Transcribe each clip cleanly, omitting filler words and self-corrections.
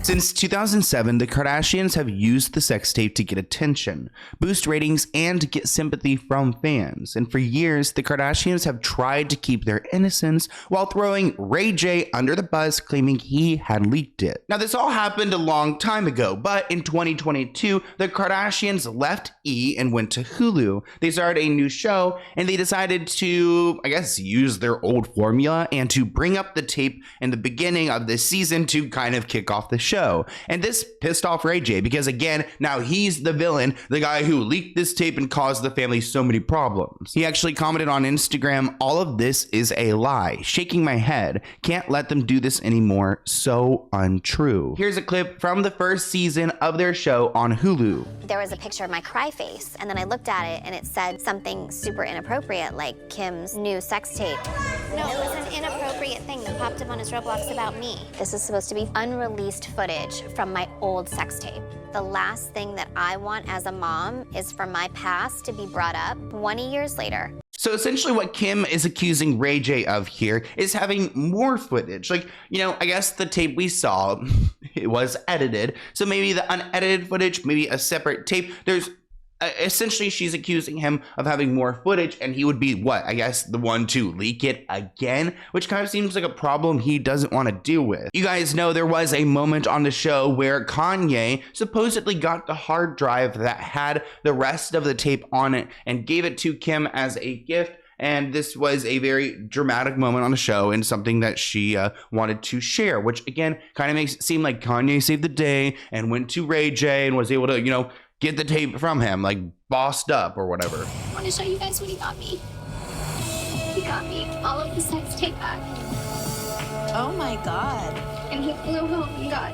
Since 2007, the Kardashians have used the sex tape to get attention, boost ratings, and get sympathy from fans. And for years, the Kardashians have tried to keep their innocence while throwing Ray J under the bus, claiming he had leaked it. Now, this all happened a long time ago, but in 2022, the Kardashians left E and went to Hulu. They started a new show, and they decided to, I guess, use their old formula and to bring up the tape in the beginning of this season to kind of kick off the show. And this pissed off Ray J because, again, now he's the villain, the guy who leaked this tape and caused the family so many problems. He actually commented on Instagram, "All of this is a lie. Shaking my head. Can't let them do this anymore. So untrue." Here's a clip from the first season of their show on Hulu. There was a picture of my cry face, and then I looked at it and it said something super inappropriate, like Kim's new sex tape. No, it was an inappropriate thing that popped up on his Roblox about me. This is supposed to be unreleased footage from my old sex tape. The last thing that I want as a mom is for my past to be brought up 20 years later. So essentially what Kim is accusing Ray J of here is having more footage. Like, you know, I guess the tape we saw, it was edited. So maybe the unedited footage, maybe a separate tape. There's essentially she's accusing him of having more footage, and he would be what, I guess, the one to leak it again, which kind of seems like a problem he doesn't want to deal with. You guys know there was a moment on the show where Kanye supposedly got the hard drive that had the rest of the tape on it and gave it to Kim as a gift. And this was a very dramatic moment on the show and something that she wanted to share, which again kind of makes it seem like Kanye saved the day and went to Ray J and was able to, you know, get the tape from him, like bossed up or whatever. I want to show you guys what he got me. He got me all of the sex tape back. Oh my God. And he flew home and got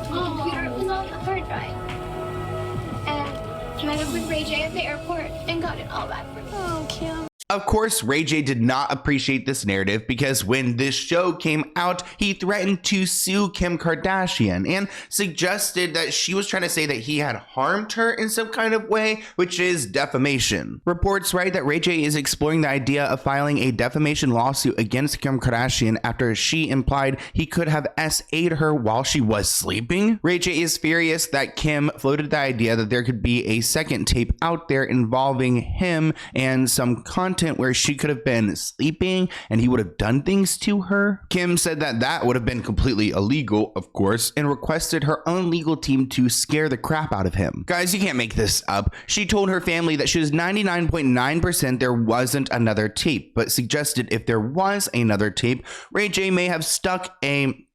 the computer. It was on the hard drive. And met up with Ray J at the airport and got it all back for me. Oh, Kim. Of course, Ray J did not appreciate this narrative because when this show came out, he threatened to sue Kim Kardashian and suggested that she was trying to say that he had harmed her in some kind of way, which is defamation. Reports write that Ray J is exploring the idea of filing a defamation lawsuit against Kim Kardashian after she implied he could have SA'd her while she was sleeping. Ray J is furious that Kim floated the idea that there could be a second tape out there involving him and some content where she could have been sleeping and he would have done things to her. Kim said that that would have been completely illegal, of course, and requested her own legal team to scare the crap out of him. Guys, you can't make this up. She told her family that she was 99.9% there wasn't another tape, but suggested if there was another tape, Ray J may have stuck a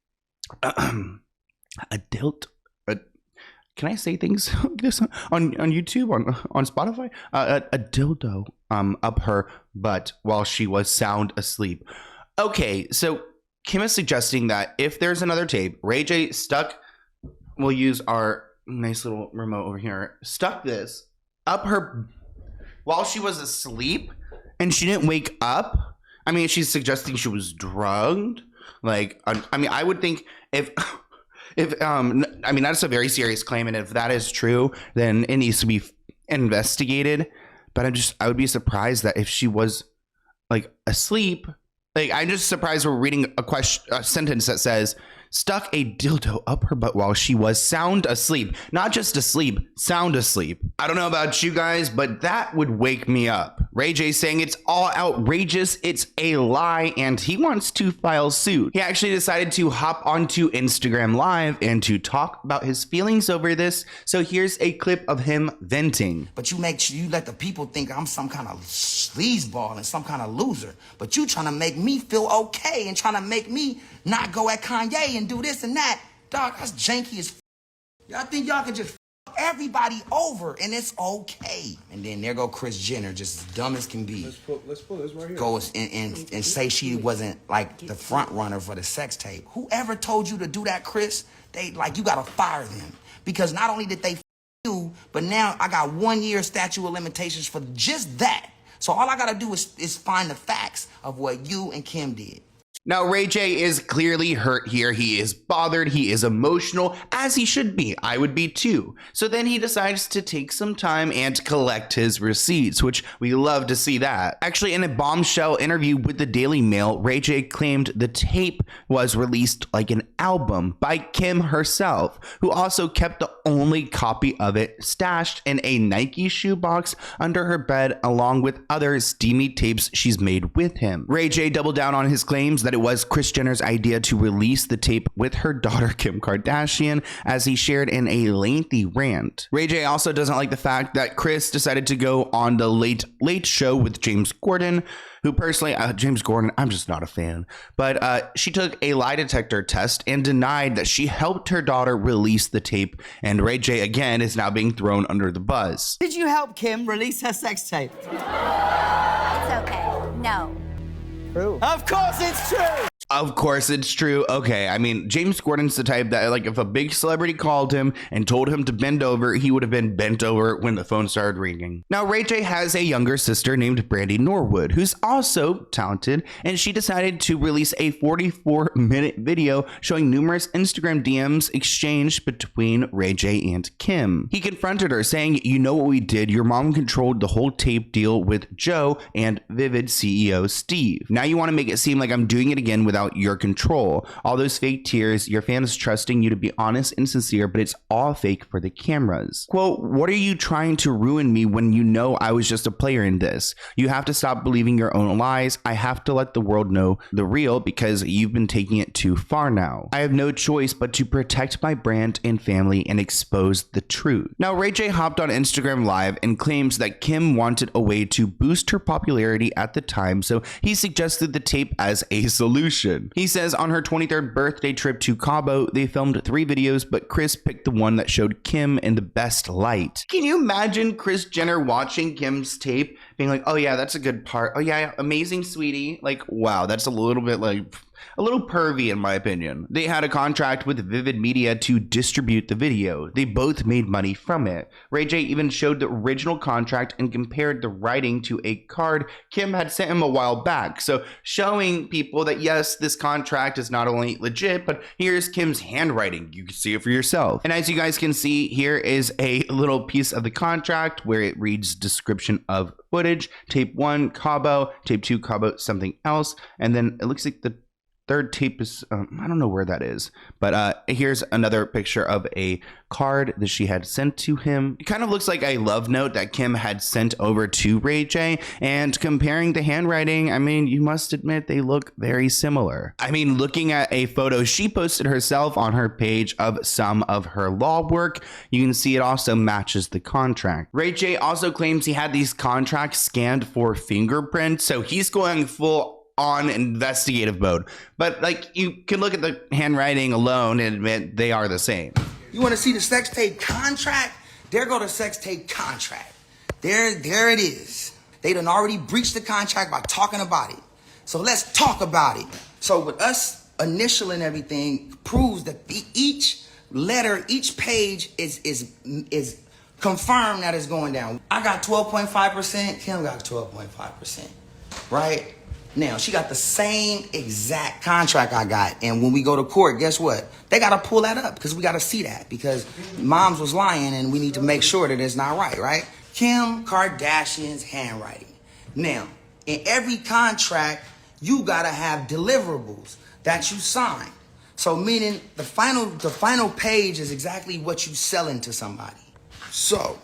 dilt. Can I say things like this on YouTube, on Spotify? A dildo up her butt while she was sound asleep. Okay, so Kim is suggesting that if there's another tape, Ray J stuck, we'll use our nice little remote over here, stuck this up her while she was asleep and she didn't wake up. I mean, she's suggesting she was drugged. Like, I mean, I would think if... I mean, that's a very serious claim, and if that is true, then it needs to be investigated. But I would be surprised that if she was like asleep, like I'm just surprised we're reading a sentence that says stuck a dildo up her butt while she was sound asleep. Not just asleep, sound asleep. I don't know about you guys, but that would wake me up. Ray J saying it's all outrageous, it's a lie, and he wants to file suit. He actually decided to hop onto Instagram Live and to talk about his feelings over this. So here's a clip of him venting. But you make sure you let the people think I'm some kind of sleazeball and some kind of loser. But you trying to make me feel okay and trying to make me not go at Kanye and do this and that. Dog, that's janky as f. Y'all think y'all can just f everybody over and it's okay. And then there go Kris Jenner, just as dumb as can be. Let's pull this right here. Goes and say she wasn't like the front runner for the sex tape. Whoever told you to do that, Kris, you gotta fire them. Because not only did they f you, but now I got 1 year statute of limitations for just that. So all I gotta do is find the facts of what you and Kim did. Now, Ray J is clearly hurt here. He is bothered. He is emotional, as he should be. I would be too. So then he decides to take some time and collect his receipts, which we love to see that. Actually, in a bombshell interview with the Daily Mail, Ray J claimed the tape was released like an album by Kim herself, who also kept the only copy of it stashed in a Nike shoebox under her bed, along with other steamy tapes she's made with him. Ray J doubled down on his claims that it was Kris Jenner's idea to release the tape with her daughter Kim Kardashian, as he shared in a lengthy rant. Ray J also doesn't like the fact that Kris decided to go on the Late Late Show with James Corden, who personally, James Corden, I'm just not a fan. But she took a lie detector test and denied that she helped her daughter release the tape, and Ray J again is now being thrown under the bus. Did you help Kim release her sex tape? It's okay. No. True. Of course it's true! Of course it's true. Okay, I mean, James Corden's the type that, like, if a big celebrity called him and told him to bend over, he would have been bent over when the phone started ringing. Now, Ray J has a younger sister named Brandy Norwood, who's also talented, and she decided to release a 44-minute video showing numerous Instagram DMs exchanged between Ray J and Kim. He confronted her, saying, "You know what we did? Your mom controlled the whole tape deal with Joe and Vivid CEO Steve. Now you want to make it seem like I'm doing it again without your control. All those fake tears, your fans trusting you to be honest and sincere, but it's all fake for the cameras. Quote, what are you trying to ruin me when you know I was just a player in this? You have to stop believing your own lies. I have to let the world know the real because you've been taking it too far now. I have no choice but to protect my brand and family and expose the truth." Now, Ray J hopped on Instagram Live and claims that Kim wanted a way to boost her popularity at the time, so he suggested the tape as a solution. He says on her 23rd birthday trip to Cabo, they filmed 3 videos, but Kris picked the one that showed Kim in the best light. Can you imagine Kris Jenner watching Kim's tape, being like, "Oh yeah, that's a good part. Oh yeah, amazing, sweetie." Like, wow, that's a little bit like a little pervy in my opinion. They had a contract with Vivid Media to distribute the video. They both made money from it. Ray J even showed the original contract and compared the writing to a card Kim had sent him a while back. So showing people that yes, this contract is not only legit, but here's Kim's handwriting. You can see it for yourself. And as you guys can see, here is a little piece of the contract where it reads description of footage, tape 1, Cabo, tape 2, Cabo, something else. And then it looks like the third tape is, I don't know where that is, but here's another picture of a card that she had sent to him. It kind of looks like a love note that Kim had sent over to Ray J, and comparing the handwriting, I mean, you must admit they look very similar. I mean, looking at a photo she posted herself on her page of some of her law work, you can see it also matches the contract. Ray J also claims he had these contracts scanned for fingerprints, so he's going full on investigative mode, but like you can look at the handwriting alone and admit they are the same. You want to see the sex tape contract? There go the sex tape contract. There it is. They done already breached the contract by talking about it. So let's talk about it. So with us initialing everything proves that each letter, each page is confirmed that it's going down. I got 12.5%. Kim got 12.5%. Right? Now, she got the same exact contract I got. And when we go to court, guess what? They got to pull that up because we got to see that because moms was lying and we need to make sure that it's not right? Kim Kardashian's handwriting. Now, in every contract, you got to have deliverables that you sign. So meaning the final page is exactly what you selling to somebody. So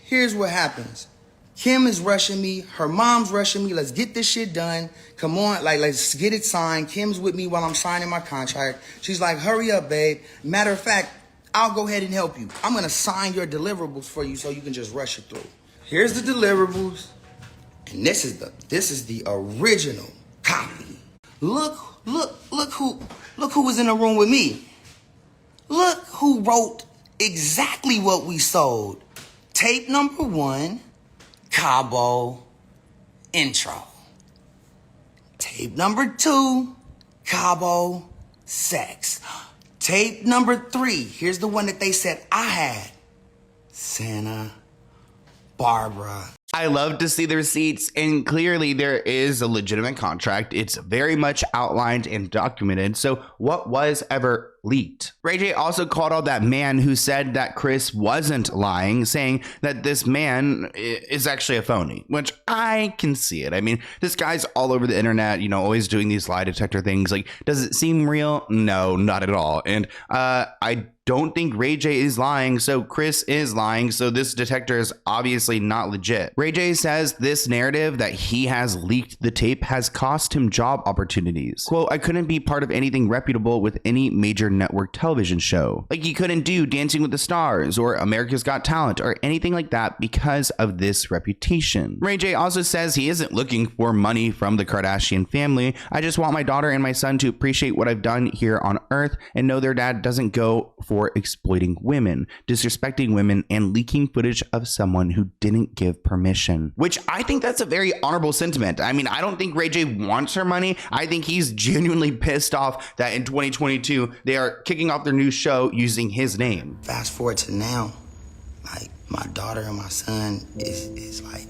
here's what happens. Kim is rushing me. Her mom's rushing me. Let's get this shit done. Come on, like, let's get it signed. Kim's with me while I'm signing my contract. She's like, hurry up, babe. Matter of fact, I'll go ahead and help you. I'm going to sign your deliverables for you so you can just rush it through. Here's the deliverables. And this is the original copy. Look who was in the room with me. Look who wrote exactly what we sold. Tape number 1. Cabo intro. Tape number 2, Cabo sex. Tape number 3, here's the one that they said I had. Santa Barbara I love to see the receipts, and clearly there is a legitimate contract. It's very much outlined and documented. So what was ever leaked? Ray J also called out that man who said that Kris wasn't lying, saying that this man is actually a phony, which I can see it. I mean, this guy's all over the internet, you know, always doing these lie detector things. Like, does it seem real? No, not at all. And I don't think Ray J is lying, so Kris is lying, so this detector is obviously not legit. Ray J says this narrative that he has leaked the tape has cost him job opportunities. Quote, I couldn't be part of anything reputable with any major network television show. Like, he couldn't do Dancing with the Stars or America's Got Talent or anything like that because of this reputation. Ray J also says he isn't looking for money from the Kardashian family. I just want my daughter and my son to appreciate what I've done here on Earth and know their dad doesn't go for exploiting women, disrespecting women, and leaking footage of someone who didn't give permission. Which I think that's a very honorable sentiment. I mean, I don't think Ray J wants her money. I think he's genuinely pissed off that in 2022 they are kicking off their new show using his name. Fast forward to now, like, my daughter and my son is like,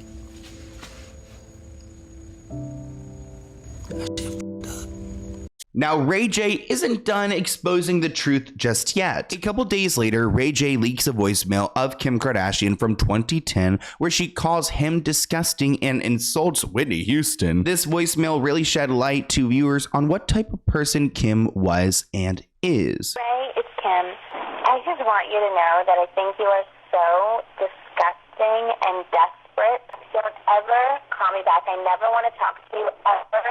that shit fucked up. Now, Ray J isn't done exposing the truth just yet. A couple days later, Ray J leaks a voicemail of Kim Kardashian from 2010 where she calls him disgusting and insults Whitney Houston. This voicemail really shed light to viewers on what type of person Kim was and is. Ray, it's Kim. I just want you to know that I think you are so disgusting and desperate. Don't ever call me back. I never want to talk to you ever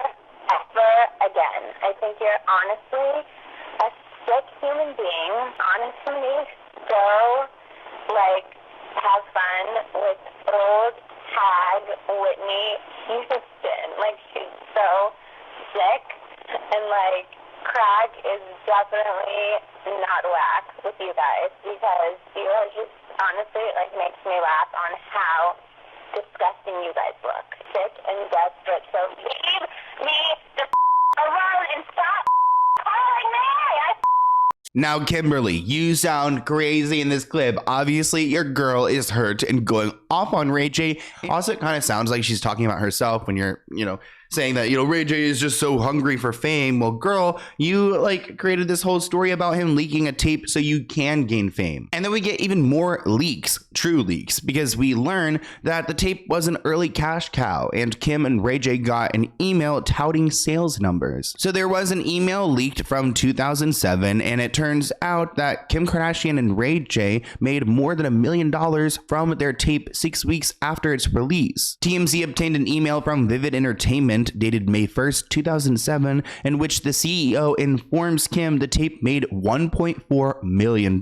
again. I think you're honestly a sick human being. Honestly, so, like, have fun with old hag Whitney Houston. Like, she's so sick, and, like, crack is definitely not whack with you guys, because you are just, honestly, like, makes me laugh on how disgusting you guys look. Sick and desperate. So leave me the alone and stop calling me. Now, Kimberly, you sound crazy in this clip. Obviously, your girl is hurt and going off on Ray J. Also, it kind of sounds like she's talking about herself when you're, saying that, Ray J is just so hungry for fame. Well, girl, you created this whole story about him leaking a tape so you can gain fame. And then we get even more leaks, true leaks, because we learn that the tape was an early cash cow and Kim and Ray J got an email touting sales numbers. So there was an email leaked from 2007, and it turns out that Kim Kardashian and Ray J made more than $1 million from their tape 6 weeks after its release. TMZ obtained an email from Vivid Entertainment dated May 1st, 2007, in which the CEO informs Kim the tape made $1.4 million.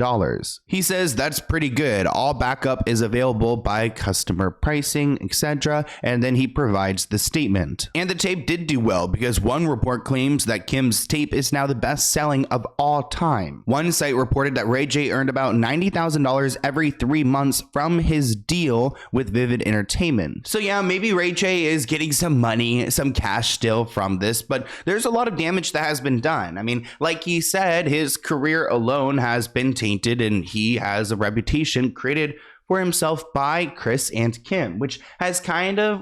He says that's pretty good. All backup is available by customer pricing, etc. And then he provides the statement. And the tape did do well, because one report claims that Kim's tape is now the best selling of all time. One site reported that Ray J earned about $90,000 every 3 months from his deal with Vivid Entertainment. So yeah, maybe Ray J is getting some money, some cash still from this, but there's a lot of damage that has been done. I mean, like he said, his career alone has been tainted, and he has a reputation created for himself by Kris and Kim, which has kind of,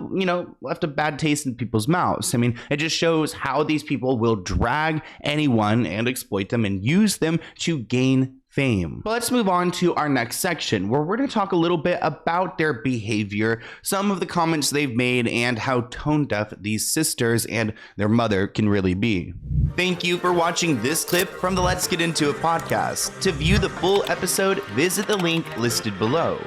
left a bad taste in people's mouths. I mean, it just shows how these people will drag anyone and exploit them and use them to gain fame. But let's move on to our next section, where we're going to talk a little bit about their behavior, some of the comments they've made, and how tone deaf these sisters and their mother can really be. Thank you for watching this clip from the Let's Get Into It podcast. To view the full episode, visit the link listed below.